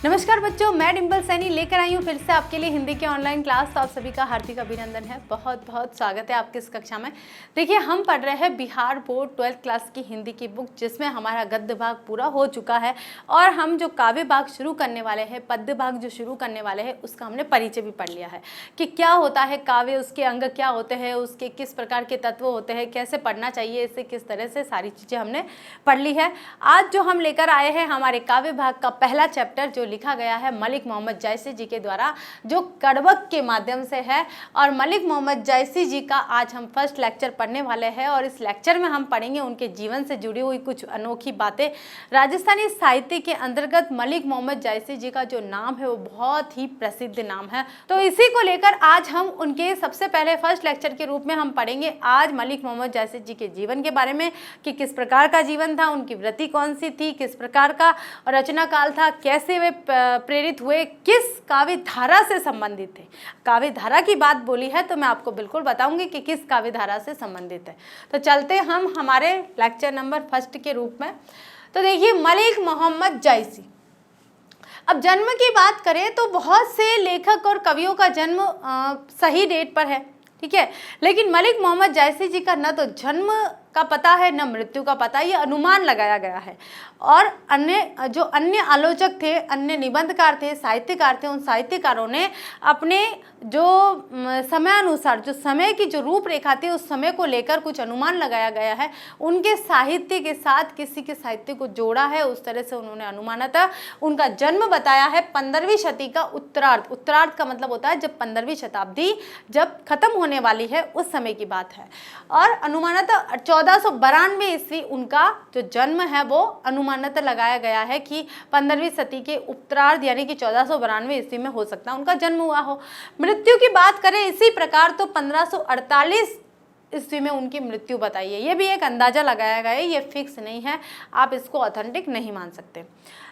नमस्कार बच्चों, मैं डिम्पल सैनी लेकर आई हूँ फिर से आपके लिए हिंदी के ऑनलाइन क्लास। तो आप सभी का हार्दिक अभिनंदन है, बहुत बहुत स्वागत है आपके इस कक्षा में। देखिए, हम पढ़ रहे हैं बिहार बोर्ड 12th क्लास की हिंदी की बुक, जिसमें हमारा गद्य भाग पूरा हो चुका है और हम जो काव्य भाग शुरू करने वाले हैं, पद्य भाग जो शुरू करने वाले हैं, उसका हमने परिचय भी पढ़ लिया है कि क्या होता है काव्य, उसके अंग क्या होते हैं, उसके किस प्रकार के तत्व होते हैं, कैसे पढ़ना चाहिए, इसे किस तरह से, सारी चीज़ें हमने पढ़ ली है। आज जो हम लेकर आए हैं हमारे काव्य भाग का पहला चैप्टर जो लिखा गया है मलिक मोहम्मद जायसी जी के द्वारा, जो कड़वक के माध्यम से है। और मलिक मोहम्मद जायसी जी का आज हम फर्स्ट लेक्चर पढ़ने वाले हैं और इस लेक्चर में हम पढ़ेंगे उनके जीवन से जुड़ी हुई कुछ अनोखी बातें। राजस्थानी साहित्य के अंतर्गत मलिक मोहम्मद जायसी जी का जो नाम है वो बहुत ही प्रसिद्ध नाम है। तो इसी को लेकर आज हम उनके सबसे पहले फर्स्ट लेक्चर के रूप में हम पढ़ेंगे आज मलिक मोहम्मद जायसी जी के जीवन के बारे में कि किस प्रकार का जीवन था, उनकी वृत्ति कौन सी थी, किस प्रकार का रचना काल था, कैसे वे प्रेरित हुए, किस काव्य धारा से संबंधित थे। काव्य धारा की बात बोली है तो मैं आपको बिल्कुल बताऊंगी कि किस काव्य धारा से संबंधित है। तो चलते हम हमारे लेक्चर नंबर फर्स्ट के रूप में। तो देखिए, मलिक मोहम्मद जायसी। अब जन्म की बात करें तो बहुत से लेखक और कवियों का जन्म सही डेट पर है, ठीक है, लेकिन मलिक मोहम्मद जायसी जी का न तो जन्म का पता है न मृत्यु का पता, ये अनुमान लगाया गया है। और अन्य आलोचक थे, अन्य निबंधकार थे, साहित्यकार थे, उन साहित्यकारों ने अपने जो समयानुसार, जो समय की जो रूपरेखा थी, उस समय को लेकर कुछ अनुमान लगाया गया है। उनके साहित्य के साथ किसी के साहित्य को जोड़ा है, उस तरह से उन्होंने अनुमानतः उनका जन्म बताया है 15वीं शती का उत्तरार्ध। उत्तरार्ध का मतलब होता है जब 15वीं शताब्दी जब खत्म होने वाली है, उस समय की बात है। और अनुमानतः 1492 ईस्वी उनका जो जन्म है वो अनुमानतः लगाया गया है कि 15वीं सदी के उत्तरार्ध यानी कि 1492 ईस्वी में हो सकता है उनका जन्म हुआ हो। मृत्यु की बात करें इसी प्रकार तो 1548 ईस्वी में उनकी मृत्यु बताई है। ये भी एक अंदाजा लगाया गया है, ये फिक्स नहीं है, आप इसको ऑथेंटिक नहीं मान सकते।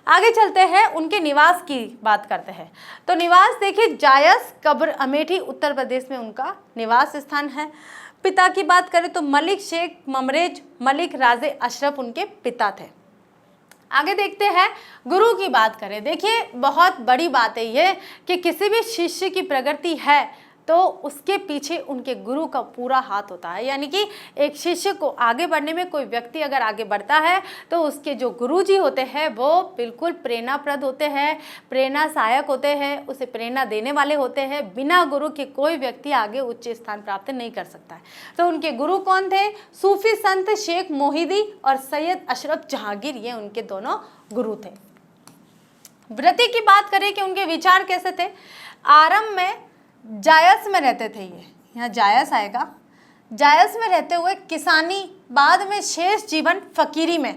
आगे चलते हैं, उनके निवास की बात करते हैं। तो निवास देखिए, जायस कब्र अमेठी उत्तर प्रदेश में उनका निवास स्थान है। पिता की बात करें तो मलिक शेख ममरेज मलिक राजे अशरफ उनके पिता थे। आगे देखते हैं, गुरु की बात करें। देखिए, बहुत बड़ी बात है ये कि किसी भी शिष्य की प्रगति है तो उसके पीछे उनके गुरु का पूरा हाथ होता है। यानी कि एक शिष्य को आगे बढ़ने में, कोई व्यक्ति अगर आगे बढ़ता है तो उसके जो गुरुजी होते हैं वो बिल्कुल प्रेरणाप्रद होते हैं, प्रेरणा सहायक होते हैं, उसे प्रेरणा देने वाले होते हैं। बिना गुरु के कोई व्यक्ति आगे उच्च स्थान प्राप्त नहीं कर सकता है। तो उनके गुरु कौन थे? सूफी संत शेख मोहिदी और सैयद अशरफ जहांगीर, ये उनके दोनों गुरु थे। वृत्ति की बात करें कि उनके विचार कैसे थे। आरंभ में जायस में रहते थे, ये यहाँ जायस आएगा, जायस में रहते हुए किसानी, बाद में शेष जीवन फकीरी में।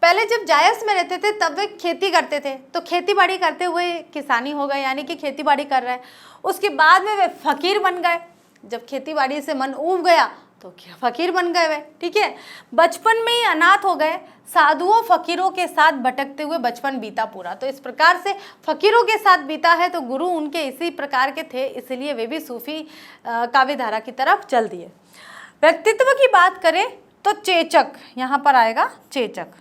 पहले जब जायस में रहते थे तब वे खेती करते थे, तो खेती बाड़ी करते हुए किसानी हो गए, यानी कि खेती बाड़ी कर रहे हैं। उसके बाद में वे फकीर बन गए, जब खेती बाड़ी से मन ऊब गया तो क्या फकीर बन गए वे, ठीक है। बचपन में ही अनाथ हो गए, साधुओं फकीरों के साथ भटकते हुए बचपन बीता पूरा। तो इस प्रकार से फकीरों के साथ बीता है, तो गुरु उनके इसी प्रकार के थे, इसलिए वे भी सूफी काव्य धारा की तरफ चल दिए। व्यक्तित्व की बात करें तो चेचक, यहाँ पर आएगा चेचक।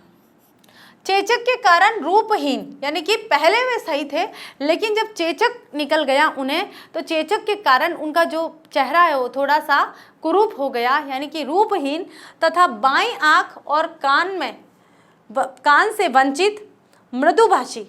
चेचक के कारण रूपहीन, यानी कि पहले वे सही थे लेकिन जब चेचक निकल गया उन्हें, तो चेचक के कारण उनका जो चेहरा है वो थोड़ा सा कुरूप हो गया, यानी कि रूपहीन, तथा बाईं आंख और कान से वंचित, मृदुभाषी।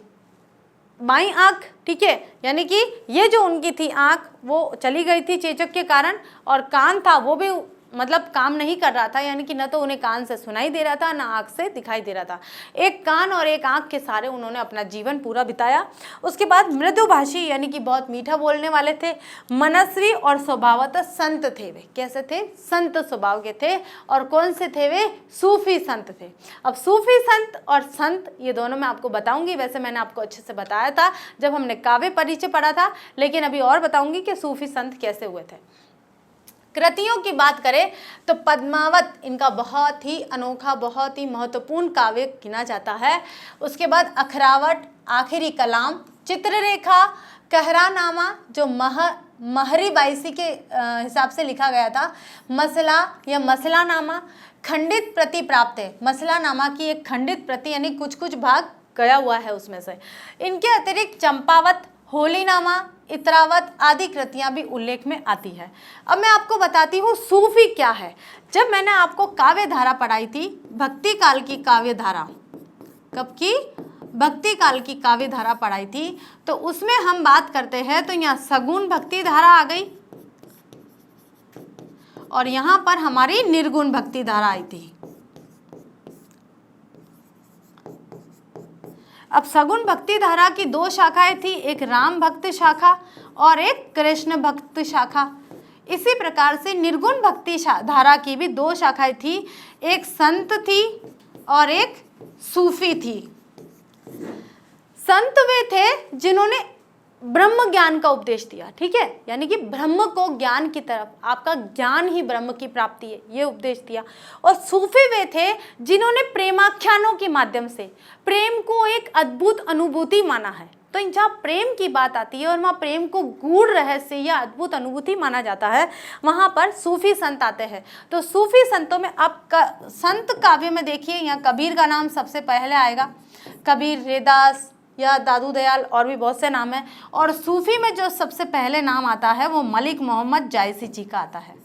बाईं आंख, ठीक है, यानी कि ये जो उनकी थी आंख वो चली गई थी चेचक के कारण, और कान था वो भी मतलब काम नहीं कर रहा था, यानी कि न तो उन्हें कान से सुनाई दे रहा था न आँख से दिखाई दे रहा था। एक कान और एक आँख के सहारे उन्होंने अपना जीवन पूरा बिताया। उसके बाद मृदुभाषी, यानी कि बहुत मीठा बोलने वाले थे। मनस्वी और स्वभावतः संत थे वे। कैसे थे? संत स्वभाव के थे। और कौन से थे वे? सूफी संत थे। अब सूफी संत और संत ये दोनों मैं आपको बताऊंगी, वैसे मैंने आपको अच्छे से बताया था जब हमने काव्य परिचय पढ़ा था, लेकिन अभी और बताऊंगी कि सूफी संत कैसे हुए थे। कृतियों की बात करें तो पद्मावत इनका बहुत ही अनोखा, बहुत ही महत्वपूर्ण काव्य गिना जाता है। उसके बाद अखरावट, आखिरी कलाम, चित्ररेखा, कहरानामा जो महरी बाईसी के हिसाब से लिखा गया था, मसला या मसलानामा, खंडित प्रति प्राप्त है। मसलानामा की एक खंडित प्रति यानी कुछ कुछ भाग गया हुआ है उसमें से। इनके अतिरिक्त चंपावत, होलीनामा, इतरावत आदि कृतियां भी उल्लेख में आती है। अब मैं आपको बताती हूँ सूफी क्या है। जब मैंने आपको काव्य धारा पढ़ाई थी, भक्ति काल की काव्य धारा, कब की? भक्ति काल की काव्य धारा पढ़ाई थी, तो उसमें हम बात करते हैं तो यहाँ सगुण भक्ति धारा आ गई और यहाँ पर हमारी निर्गुण भक्ति धारा आई थी। अब सगुण भक्ति धारा की दो शाखाएं थी, एक राम भक्त शाखा और एक कृष्ण भक्त शाखा। इसी प्रकार से निर्गुण भक्ति धारा की भी दो शाखाएं थी, एक संत थी और एक सूफी थी। संत वे थे जिन्होंने ब्रह्म ज्ञान का उपदेश दिया, ठीक है, यानी कि ब्रह्म को ज्ञान की तरफ, आपका ज्ञान ही ब्रह्म की प्राप्ति है, ये उपदेश दिया। और सूफी वे थे जिन्होंने प्रेमाख्यानों के माध्यम से प्रेम को एक अद्भुत अनुभूति माना है। तो जहाँ प्रेम की बात आती है और वहाँ प्रेम को गूढ़ रहस्य या अद्भुत अनुभूति माना जाता है, वहाँ पर सूफी संत आते हैं। तो सूफी संतों में आप संत काव्य में देखिए, यहाँ कबीर का नाम सबसे पहले आएगा, कबीर, रैदास या दादू दयाल, और भी बहुत से नाम हैं। और सूफी में जो सबसे पहले नाम आता है वो मलिक मोहम्मद जायसी जी का आता है।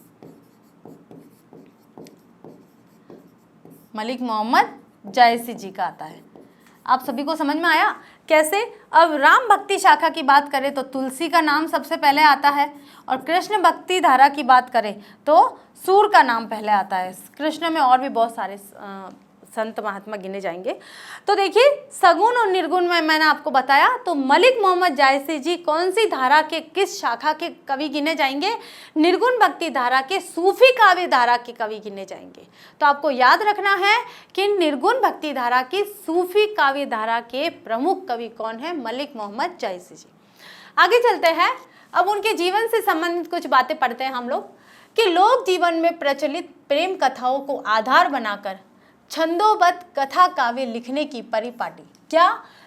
मलिक मोहम्मद जायसी जी का आता है। आप सभी को समझ में आया कैसे? अब राम भक्ति शाखा की बात करें तो तुलसी का नाम सबसे पहले आता है, और कृष्ण भक्ति धारा की बात करें तो सूर का नाम पहले आता है। कृष्ण में और भी बहुत सारे संत महात्मा गिने जाएंगे। तो देखिए, सगुण और निर्गुण में मैंने आपको बताया, तो मलिक मोहम्मद जायसी जी कौन सी धारा के, किस शाखा के कवि गिने जाएंगे? निर्गुण भक्ति धारा के, सूफी काव्य धारा के कवि गिने जाएंगे। तो आपको याद रखना है कि निर्गुण भक्ति धारा की, सूफी काव्य धारा के प्रमुख कवि कौन है? मलिक मोहम्मद जायसी जी। आगे चलते हैं, अब उनके जीवन से संबंधित कुछ बातें पढ़ते हैं हम लोग कि लोक जीवन में प्रचलित प्रेम कथाओं को आधार बनाकर छंदोबद्ध कथा काव्य लिखने की परिपाटी। क्या?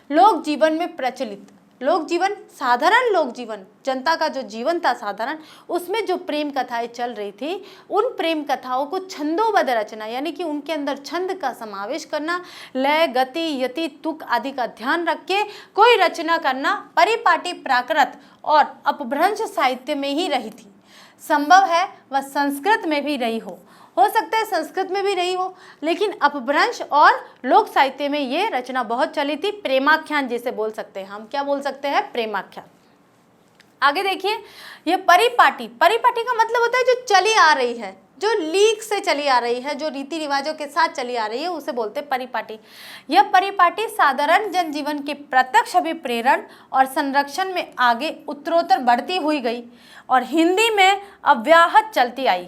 लोक जीवन में प्रचलित, लोक जीवन, साधारण लोक जीवन, जनता का जो जीवन था साधारण, उसमें जो प्रेम कथाएं चल रही थी, उन प्रेम कथाओं को छंदोबद्ध रचना, यानी कि उनके अंदर छंद का समावेश करना, लय, गति, यति, तुक आदि का ध्यान रख के कोई रचना करना, परिपाटी प्राकृत और अपभ्रंश साहित्य में ही रही थी। संभव है वह संस्कृत में भी रही हो सकता है संस्कृत में भी रही हो, लेकिन अपभ्रंश और लोक साहित्य में ये रचना बहुत चली थी। प्रेमाख्यान जिसे बोल सकते हैं हम, क्या बोल सकते हैं? प्रेमाख्यान। आगे देखिए, ये परिपाटी, परिपाटी का मतलब होता है जो चली आ रही है, जो लीक से चली आ रही है, जो रीति रिवाजों के साथ चली आ रही है, उसे बोलते हैं परिपाटी। यह परिपाटी साधारण जनजीवन के प्रत्यक्ष अभिप्रेरण और संरक्षण में आगे उत्तरोत्तर बढ़ती हुई गई और हिंदी में अव्याहत चलती आई।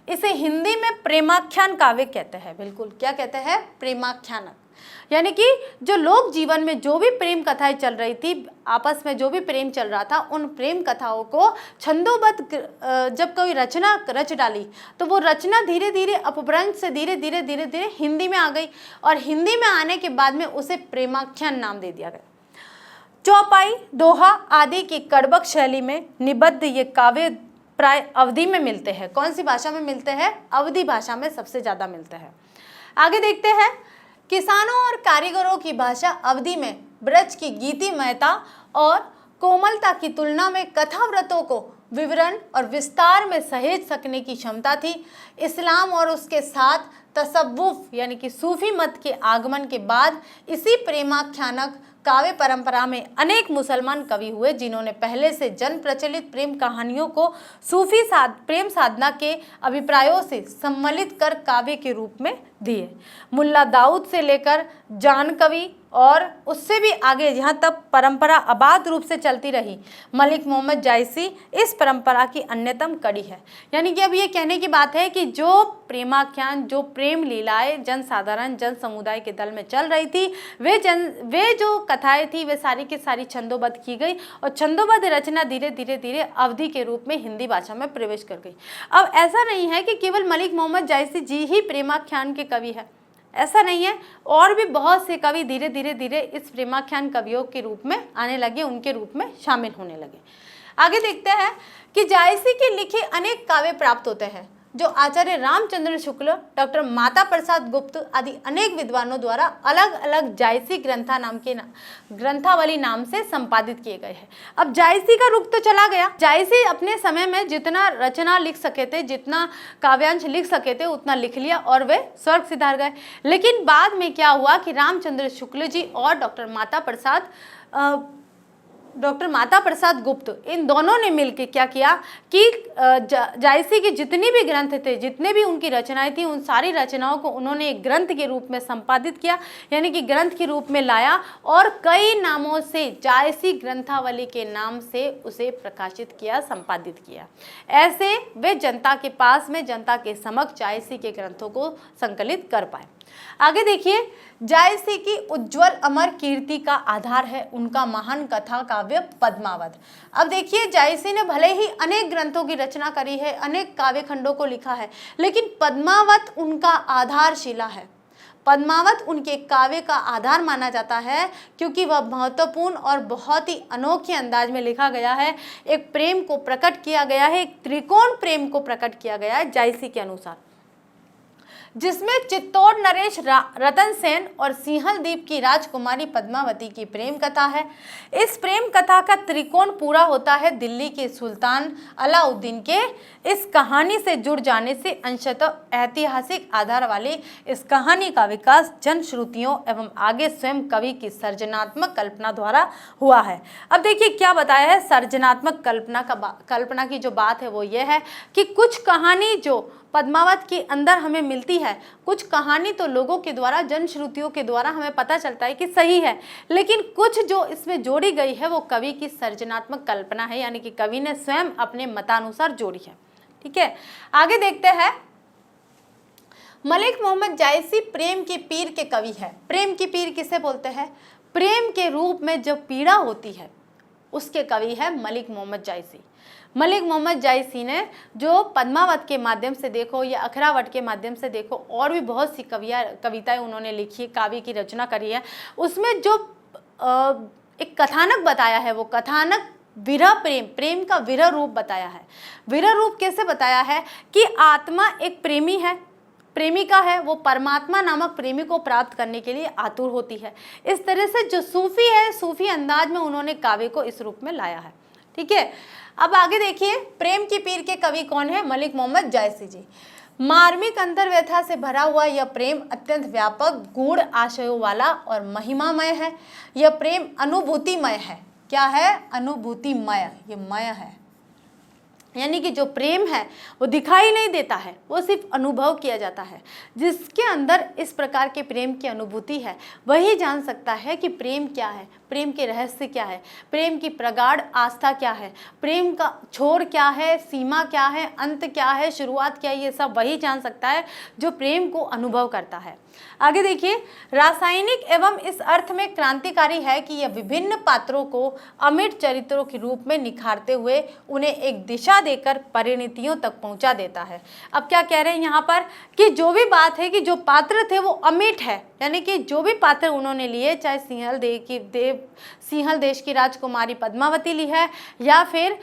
इसे हिंदी में प्रेमाख्यान काव्य कहते हैं। बिल्कुल, क्या कहते हैं? प्रेमाख्यानक। यानी कि जो लोक जीवन में जो भी प्रेम कथाएं चल रही थी, आपस में जो भी प्रेम चल रहा था, उन प्रेम कथाओं को छंदोबद्ध जब कोई रचना रच डाली तो वो रचना धीरे धीरे अपभ्रंश से धीरे धीरे हिंदी में आ गई, और हिंदी में आने के बाद में उसे प्रेमाख्यान नाम दे दिया गया। चौपाई, दोहा आदि की कड़बक शैली में निबद्ध ये काव्य प्राय अवधि में मिलते हैं। कौन सी भाषा में मिलते हैं? अवधि भाषा में सबसे ज्यादा मिलते हैं। आगे देखते हैं, किसानों और कारीगरों की भाषा अवधि में ब्रज की गीतिमयता और कोमलता की तुलना में कथाव्रतों को विवरण और विस्तार में सहेज सकने की क्षमता थी। इस्लाम और उसके साथ तसव्वुफ यानी कि सूफी मत के आगमन के बाद इसी प्रेमाख्यानक काव्य परंपरा में अनेक मुसलमान कवि हुए जिन्होंने पहले से जन प्रचलित प्रेम कहानियों को सूफी प्रेम साधना के अभिप्रायों से सम्मिलित कर काव्य के रूप में दिए। मुल्ला दाऊद से लेकर जान कवि और उससे भी आगे यहाँ तक परंपरा आबाद रूप से चलती रही, मलिक मोहम्मद जायसी इस परंपरा की अन्यतम कड़ी है। यानी कि अब ये कहने की बात है कि जो प्रेमाख्यान, जो प्रेम लीलाएं जन साधारण जन समुदाय के दल में चल रही थी, वे जो कथाएं थी वे सारी की सारी छंदोबद्ध की गई और छंदोबद्ध रचना धीरे धीरे अवधि के रूप में हिंदी भाषा में प्रवेश कर गई। अब ऐसा नहीं है कि केवल मलिक मोहम्मद जायसी जी ही प्रेमाख्यान के कवि है, ऐसा नहीं है, और भी बहुत से कवि धीरे धीरे इस प्रेमाख्यान कवियों के रूप में आने लगे, उनके रूप में शामिल होने लगे। आगे देखते हैं कि जायसी के लिखे अनेक काव्य प्राप्त होते हैं। जो आचार्य रामचंद्र शुक्ल, डॉक्टर माता प्रसाद गुप्त आदि अनेक विद्वानों द्वारा अलग अलग जायसी ग्रंथावली नाम से संपादित किए गए हैं। अब जायसी का रुख तो चला गया। जायसी अपने समय में जितना रचना लिख सके थे, जितना काव्यांश लिख सके थे, उतना लिख लिया और वे स्वर्ग सिधार गए। लेकिन बाद में क्या हुआ कि रामचंद्र शुक्ल जी और डॉक्टर माता प्रसाद गुप्त, इन दोनों ने मिलकर क्या किया कि जायसी के जितनी भी ग्रंथ थे, जितने भी उनकी रचनाएं थी, उन सारी रचनाओं को उन्होंने एक ग्रंथ के रूप में संपादित किया, यानी कि ग्रंथ के रूप में लाया और कई नामों से जायसी ग्रंथावली के नाम से उसे प्रकाशित किया, संपादित किया। ऐसे वे जनता के पास में, जनता के समक्ष जायसी के ग्रंथों को संकलित कर पाए। आगे देखिए, जायसी की उज्जवल अमर कीर्ति का आधार है उनका महान कथा काव्य पद्मावत। अब देखिए, जायसी ने भले ही अनेक ग्रंथों की रचना करी है, अनेक काव्य खंडों को लिखा है, लेकिन पद्मावत उनका आधारशिला है। पद्मावत उनके काव्य का आधार माना जाता है क्योंकि वह महत्वपूर्ण और बहुत ही अनोखे अंदाज में लिखा गया है। एक प्रेम को प्रकट किया गया है, एक त्रिकोण प्रेम को प्रकट किया गया है जायसी के अनुसार, जिसमें चित्तौड़ नरेश रतन सेन और सिंहल द्वीप की राजकुमारी पद्मावती की प्रेम कथा है। इस प्रेम कथा का त्रिकोण पूरा होता है दिल्ली के सुल्तान अलाउद्दीन के इस कहानी से जुड़ जाने से। अंशतः ऐतिहासिक आधार वाली इस कहानी का विकास जनश्रुतियों एवं आगे स्वयं कवि की सर्जनात्मक कल्पना द्वारा हुआ है। अब देखिए क्या बताया है, सर्जनात्मक कल्पना की जो बात है वो ये है कि कुछ कहानी जो पद्मावत के अंदर हमें मिलती है, कुछ कहानी तो लोगों के द्वारा, जनश्रुतियों के द्वारा हमें पता चलता है कि सही है, लेकिन कुछ जो इसमें जोड़ी गई है वो कवि की सर्जनात्मक कल्पना है, यानी कि कवि ने स्वयं अपने मतानुसार जोड़ी है। ठीक है, आगे देखते हैं। मलिक मोहम्मद जायसी प्रेम के पीर के कवि है। प्रेम की पीर किसे बोलते हैं? प्रेम के रूप में जब पीड़ा होती है उसके कवि है मलिक मोहम्मद जायसी। मलिक मोहम्मद जायसी ने जो पद्मावत के माध्यम से देखो या अखरावट के माध्यम से देखो, और भी बहुत सी कविताएं उन्होंने लिखी, काव्य की रचना करी है, उसमें जो एक कथानक बताया है, वो कथानक विरह प्रेम का विरह रूप बताया है। विरह रूप कैसे बताया है कि आत्मा एक प्रेमी है, प्रेमिका है, वो परमात्मा नामक प्रेमी को प्राप्त करने के लिए आतुर होती है। इस तरह से जो सूफी है, सूफी अंदाज में उन्होंने काव्य को इस रूप में लाया है। ठीक है, अब आगे देखिए, प्रेम की पीर के कवि कौन है? मलिक मोहम्मद जायसी जी। मार्मिक अंतर्व्यथा से भरा हुआ यह प्रेम अत्यंत व्यापक, गूढ़ आशयों वाला और महिमामय है। यह प्रेम अनुभूतिमय है। क्या है? अनुभूतिमय, ये मय है, यानी कि जो प्रेम है वो दिखाई नहीं देता है, वो सिर्फ अनुभव किया जाता है। जिसके अंदर इस प्रकार के प्रेम की अनुभूति है वही जान सकता है कि प्रेम क्या है, प्रेम के रहस्य क्या है, प्रेम की प्रगाढ़ आस्था क्या है, प्रेम का छोर क्या है, सीमा क्या है, अंत क्या है, शुरुआत क्या है, ये सब वही जान सकता है जो प्रेम को अनुभव करता है। आगे देखिए, रासायनिक एवं इस अर्थ में क्रांतिकारी है कि यह विभिन्न पात्रों को अमिट चरित्रों के रूप में निखारते हुए उन्हें एक दिशा देकर परिणतियों तक पहुंचा देता है। अब क्या कह रहे हैं यहाँ पर कि जो भी बात है कि जो पात्र थे वो अमिट है, यानी कि जो भी पात्र उन्होंने लिए, चाहे सिंहल देश की राजकुमारी पद्मावती ली है या फिर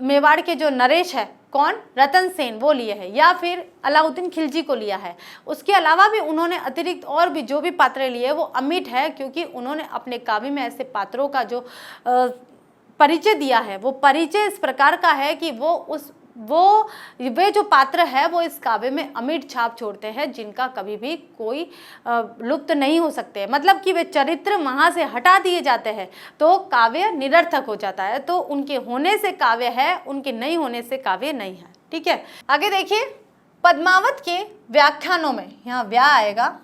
मेवाड़ के जो नरेश है, कौन? रतन सेन, वो लिए है, या फिर अलाउद्दीन खिलजी को लिया है। उसके अलावा भी उन्होंने अतिरिक्त और भी जो भी पात्र लिए वो अमिट है, क्योंकि उन्होंने अपने काव्य में ऐसे पात्रों का जो परिचय दिया है, वो परिचय इस प्रकार का है कि वे जो पात्र है वो इस काव्य में अमिट छाप छोड़ते हैं, जिनका कभी भी कोई लुप्त नहीं हो सकते। मतलब कि वे चरित्र वहाँ से हटा दिए जाते हैं तो काव्य निरर्थक हो जाता है। तो उनके होने से काव्य है, उनके नहीं होने से काव्य नहीं है। ठीक है, आगे देखिए, पद्मावत के व्याख्यानों में, यहाँ व्या आएगा,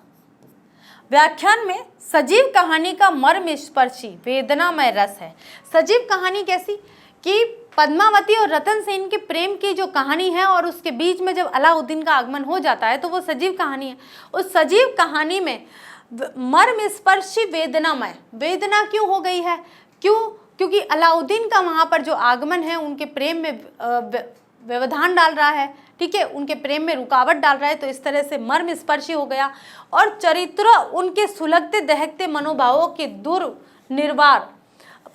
व्याख्यान में सजीव कहानी का मर्मस्पर्शी वेदनामय रस है। सजीव कहानी कैसी कि पद्मावती और रतन सेन के प्रेम की जो कहानी है और उसके बीच में जब अलाउद्दीन का आगमन हो जाता है तो वो सजीव कहानी है। उस सजीव कहानी में मर्मस्पर्शी वेदनामय, वेदना क्यों हो गई है? क्योंकि अलाउद्दीन का वहाँ पर जो आगमन है उनके प्रेम में व्यवधान डाल रहा है। ठीक है, उनके प्रेम में रुकावट डाल रहा है, तो इस तरह से मर्मस्पर्शी हो गया। और चरित्र उनके सुलगते दहकते मनोभावों के दुर्निवार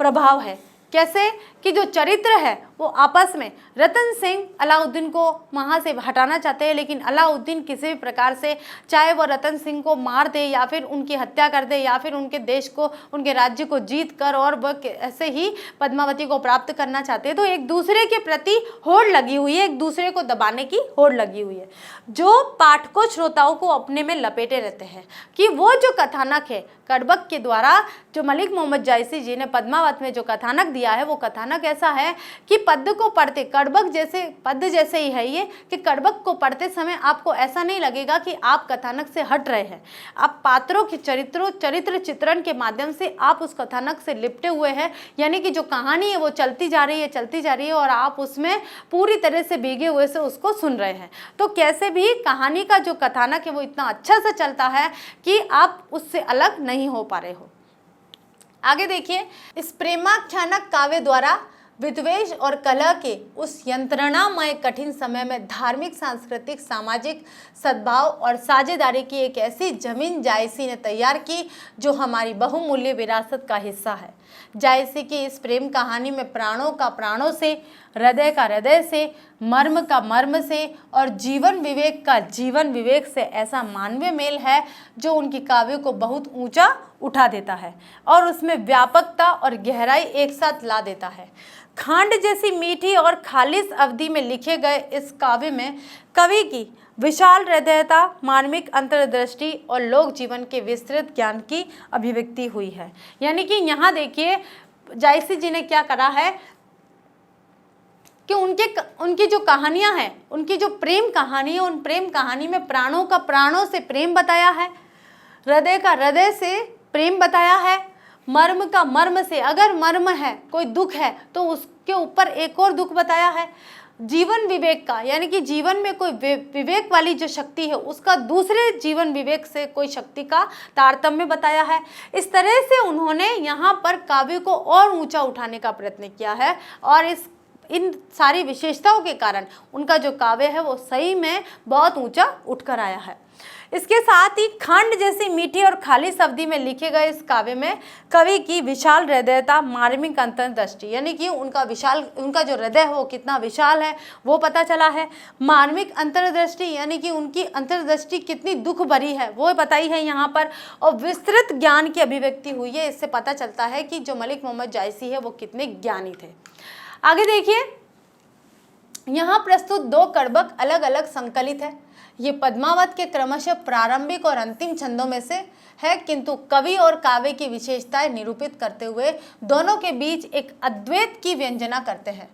प्रभाव है। कैसे कि जो चरित्र है वो आपस में, रतन सिंह अलाउद्दीन को वहाँ से हटाना चाहते हैं, लेकिन अलाउद्दीन किसी भी प्रकार से, चाहे वो रतन सिंह को मार दे या फिर उनकी हत्या कर दे या फिर उनके देश को, उनके राज्य को जीत कर और वह ऐसे ही पद्मावती को प्राप्त करना चाहते हैं। तो एक दूसरे के प्रति होड़ लगी हुई है, एक दूसरे को दबाने की होड़ लगी हुई है, जो पाठकों श्रोताओं को अपने में लपेटे रहते हैं कि वो जो कथानक है कड़बक के द्वारा, जो मलिक मोहम्मद जायसी जी ने पद्मावत में जो कथानक दिया है, वो कथानक ऐसा है कि पद्य को पढ़ते, कड़बक जैसे पद्य जैसे ही है ये, कि कड़बक को पढ़ते समय आपको ऐसा नहीं लगेगा कि आप कथानक से हट रहे हैं। आप पात्रों के चरित्र चित्रण के माध्यम से आप उस कथानक से लिपटे हुए हैं, यानी कि जो कहानी है वो चलती जा रही है और आप उसमें पूरी तरह से भीगे हुए से उसको सुन रहे हैं। तो कैसे भी कहानी का जो कथानक है वो इतना अच्छा से चलता है कि आप उससे अलग नहीं हो पा रहे हो। आगे देखिए, इस प्रेमाख्यानक काव्य द्वारा विद्वेष और कलह के उस यंत्रणामय कठिन समय में धार्मिक, सांस्कृतिक, सामाजिक सद्भाव और साझेदारी की एक ऐसी जमीन जायसी ने तैयार की जो हमारी बहुमूल्य विरासत का हिस्सा है। जायसी की इस प्रेम कहानी में प्राणों का प्राणों से, हृदय का हृदय से, मर्म का मर्म से और जीवन विवेक का जीवन विवेक से ऐसा मानवीय मेल है जो उनकी काव्य को बहुत ऊंचा उठा देता है और उसमें व्यापकता और गहराई एक साथ ला देता है। खांड जैसी मीठी और खालिस अवधि में लिखे गए इस काव्य में कवि की विशाल हृदयता, मार्मिक अंतर्दृष्टि और लोक जीवन के विस्तृत ज्ञान की अभिव्यक्ति हुई है। यानी कि यहाँ देखिए जायसी जी ने क्या करा है कि उनकी जो कहानियाँ हैं, उनकी जो प्रेम कहानी है, उन प्रेम कहानी में प्राणों का प्राणों से प्रेम बताया है, हृदय का हृदय से प्रेम बताया है, मर्म का मर्म से, अगर मर्म है, कोई दुख है तो उसके ऊपर एक और दुख बताया है, जीवन विवेक का, यानी कि जीवन में कोई विवेक वाली जो शक्ति है उसका दूसरे जीवन विवेक से कोई शक्ति का तारतम्य बताया है। इस तरह से उन्होंने यहाँ पर काव्य को और ऊंचा उठाने का प्रयत्न किया है और इन सारी विशेषताओं के कारण उनका जो काव्य है वो सही में बहुत ऊंचा उठकर आया है। इसके साथ ही खंड जैसी मीठी और खालिस अवधि में लिखे गए इस काव्य में कवि की विशाल हृदयता, मार्मिक अंतर्दृष्टि, यानी कि उनका जो हृदय है वो कितना विशाल है वो पता चला है। मार्मिक अंतर्दृष्टि यानी कि उनकी अंतर्दृष्टि कितनी दुख भरी है वो बताई है यहाँ पर, और विस्तृत ज्ञान की अभिव्यक्ति हुई है। इससे पता चलता है कि जो मलिक मोहम्मद जायसी है वो कितने ज्ञानी थे। आगे देखिए, यहाँ प्रस्तुत दो कड़बक अलग अलग संकलित है। ये पद्मावत के क्रमशः प्रारंभिक और अंतिम छंदों में से है, किंतु कवि और काव्य की विशेषताएं निरूपित करते हुए दोनों के बीच एक अद्वैत की व्यंजना करते हैं।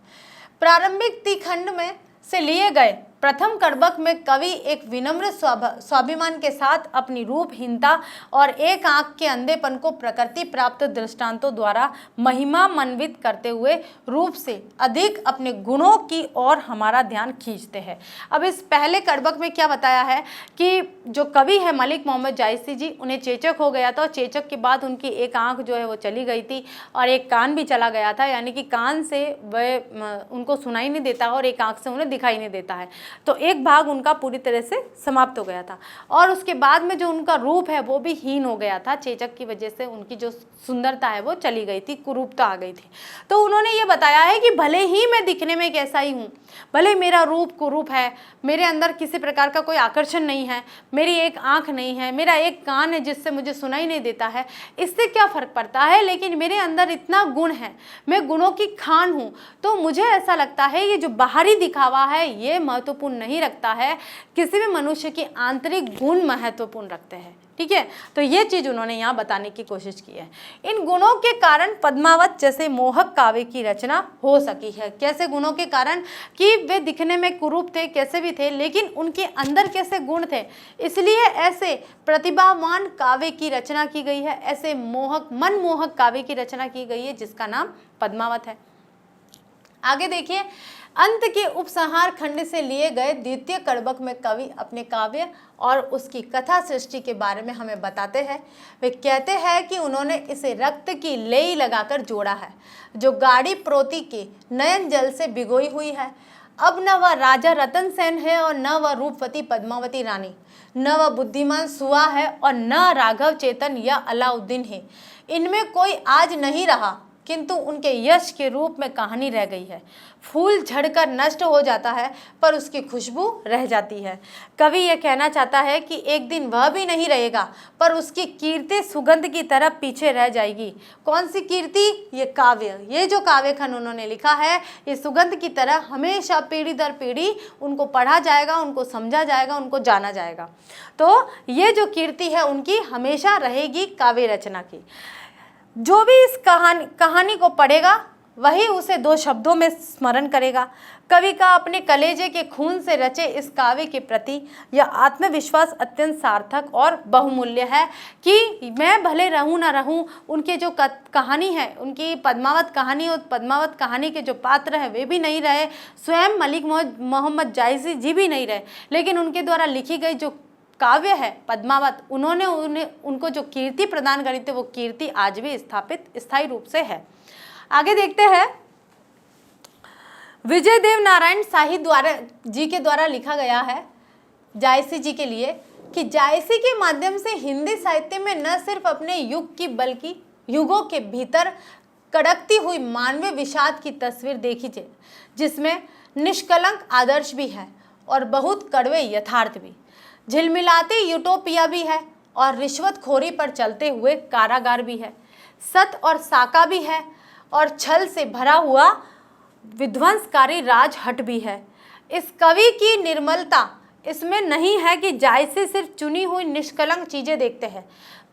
प्रारंभिक तिखंड में से लिए गए प्रथम कड़बक में कवि एक विनम्र स्वाभिमान के साथ अपनी रूपहीनता और एक आंख के अंधेपन को प्रकृति प्राप्त दृष्टांतों द्वारा महिमा मनवित करते हुए रूप से अधिक अपने गुणों की ओर हमारा ध्यान खींचते हैं। अब इस पहले कड़बक में क्या बताया है कि जो कवि है मलिक मोहम्मद जायसी जी, उन्हें चेचक हो गया था और चेचक के बाद उनकी एक आंख जो है वो चली गई थी और एक कान भी चला गया था, यानी कि कान से वह उनको सुनाई नहीं देता और एक आंख से उन्हें दिखाई नहीं देता है, तो एक भाग उनका पूरी तरह से समाप्त हो गया था। और उसके बाद में जो उनका रूप है वो भी हीन हो गया था, चेचक की वजह से उनकी जो सुंदरता है वो चली गई थी, कुरूपता आ गई थी। तो उन्होंने ये बताया है कि भले ही मैं दिखने में कैसा ही हूँ, भले मेरा रूप कुरूप है, मेरे अंदर किसी प्रकार का कोई आकर्षण नहीं है, मेरी एक आंख नहीं है, मेरा एक कान है जिससे मुझे सुनाई नहीं देता है, इससे क्या फ़र्क पड़ता है, लेकिन मेरे अंदर इतना गुण है, मैं गुणों की खान हूँ। तो मुझे ऐसा लगता है ये जो बाहरी दिखावा है ये महत्वपूर्ण नहीं रखता है, किसी भी मनुष्य की आंतरिक गुण महत्वपूर्ण रखते हैं। ठीक है, तो ये चीज़ उन्होंने यहाँ बताने की कोशिश की है। इन गुणों के कारण पद्मावत जैसे मोहक काव्य की रचना हो सकी है। कैसे गुणों के कारण कि वे दिखने में कुरूप थे, कैसे भी थे, लेकिन उनके अंदर कैसे गुण थे, इसलिए ऐसे प्रतिभावान काव्य की रचना की गई है, ऐसे मनमोहक काव्य की रचना की गई है जिसका नाम पद्मावत है। आगे देखिए, अंत के उपसंहार खंड से लिए गए द्वितीय कड़बक में कवि अपने काव्य और उसकी कथा सृष्टि के बारे में हमें बताते हैं। वे कहते हैं कि उन्होंने इसे रक्त की लेई लगाकर जोड़ा है, जो गाढ़ी प्रोति के नयन जल से भिगोई हुई है। अब न वह राजा रतन सेन है और न वह रूपवती पद्मावती रानी, न वह बुद्धिमान सुआ है और न राघव चेतन या अलाउद्दीन है। इनमें कोई आज नहीं रहा, किंतु उनके यश के रूप में कहानी रह गई है। फूल झड़कर नष्ट हो जाता है पर उसकी खुशबू रह जाती है। कवि ये कहना चाहता है कि एक दिन वह भी नहीं रहेगा पर उसकी कीर्ति सुगंध की तरह पीछे रह जाएगी। कौन सी कीर्ति? ये काव्य, ये जो काव्य खंड उन्होंने लिखा है, ये सुगंध की तरह हमेशा पीढ़ी दर पीढ़ी उनको पढ़ा जाएगा, उनको समझा जाएगा, उनको जाना जाएगा। तो ये जो कीर्ति है उनकी हमेशा रहेगी काव्य रचना की। जो भी इस कहानी को पढ़ेगा वही उसे दो शब्दों में स्मरण करेगा। कवि का अपने कलेजे के खून से रचे इस काव्य के प्रति यह आत्मविश्वास अत्यंत सार्थक और बहुमूल्य है कि मैं भले रहूं ना रहूं, उनके जो कहानी है, उनकी पद्मावत कहानी और पद्मावत कहानी के जो पात्र हैं वे भी नहीं रहे, स्वयं मलिक मोहम्मद जायसी जी भी नहीं रहे, लेकिन उनके द्वारा लिखी गई जो काव्य है पद्मावत, उनको जो कीर्ति प्रदान करी थी वो कीर्ति आज भी स्थायी रूप से है। आगे देखते हैं, विजय देव नारायण शाही जी के द्वारा लिखा गया है जायसी जी के लिए कि जायसी के माध्यम से हिंदी साहित्य में न सिर्फ अपने युग की बल्कि युगों के भीतर कड़कती हुई मानवीय विषाद की तस्वीर देखी जाए, जिसमें निष्कलंक आदर्श भी है और बहुत कड़वे यथार्थ भी, झिलमिलाती यूटोपिया भी है और रिश्वतखोरी पर चलते हुए कारागार भी है, सत और साका भी है और छल से भरा हुआ विध्वंसकारी राजहट भी है। इस कवि की निर्मलता इसमें नहीं है कि जायसी सिर्फ चुनी हुई निष्कलंक चीज़ें देखते हैं,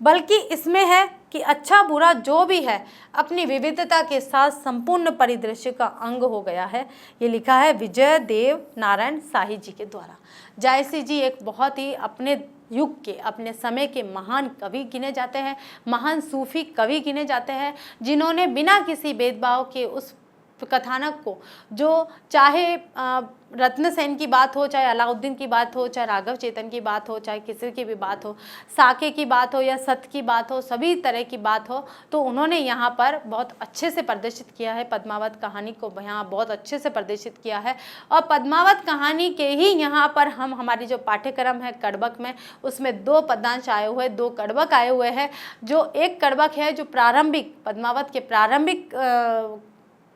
बल्कि इसमें है कि अच्छा बुरा जो भी है अपनी विविधता के साथ संपूर्ण परिदृश्य का अंग हो गया है। ये लिखा है विजय देव नारायण शाही जी के द्वारा। जायसी जी एक बहुत ही अपने युग के, अपने समय के महान कवि गिने जाते हैं, महान सूफी कवि गिने जाते हैं, जिन्होंने बिना किसी भेदभाव के उस कथानक को, जो चाहे रत्नसेन की बात हो, चाहे अलाउद्दीन की बात हो, चाहे राघव चेतन की बात हो, चाहे किसी की भी बात हो, साके की बात हो या सत की बात हो, सभी तरह की बात हो, तो उन्होंने यहाँ पर बहुत अच्छे से प्रदर्शित किया है। पद्मावत कहानी को यहाँ बहुत अच्छे से प्रदर्शित किया है और पद्मावत कहानी के ही यहाँ पर हम हमारी जो पाठ्यक्रम है कड़बक में, उसमें दो पद्यांश आए हुए, दो कड़बक आए हुए हैं। जो एक कड़बक है जो प्रारंभिक पद्मावत के प्रारंभिक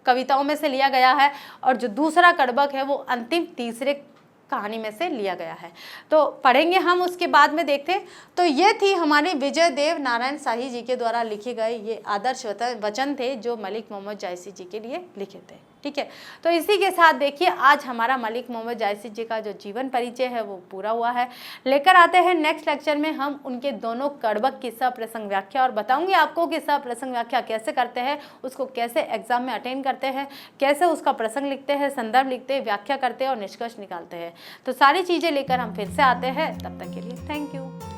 कविताओं में से लिया गया है और जो दूसरा कड़बक है वो अंतिम तीसरे कहानी में से लिया गया है। तो पढ़ेंगे हम, उसके बाद में देखते हैं। तो ये थी हमारे विजय देव नारायण शाही जी के द्वारा लिखे गए ये आदर्श वचन थे जो मलिक मोहम्मद जायसी जी के लिए लिखे थे। ठीक है, तो इसी के साथ देखिए आज हमारा मलिक मोहम्मद जायसी जी का जो जीवन परिचय है वो पूरा हुआ है। लेकर आते हैं नेक्स्ट लेक्चर में हम उनके दोनों कड़बक की सप्रसंग व्याख्या और बताऊंगी आपको कि सप्रसंग व्याख्या कैसे करते हैं, उसको कैसे एग्जाम में अटेंड करते हैं, कैसे उसका प्रसंग लिखते हैं, संदर्भ लिखते हैं, व्याख्या करते हैं और निष्कर्ष निकालते हैं। तो सारी चीज़ें लेकर हम फिर से आते हैं। तब तक के लिए थैंक यू।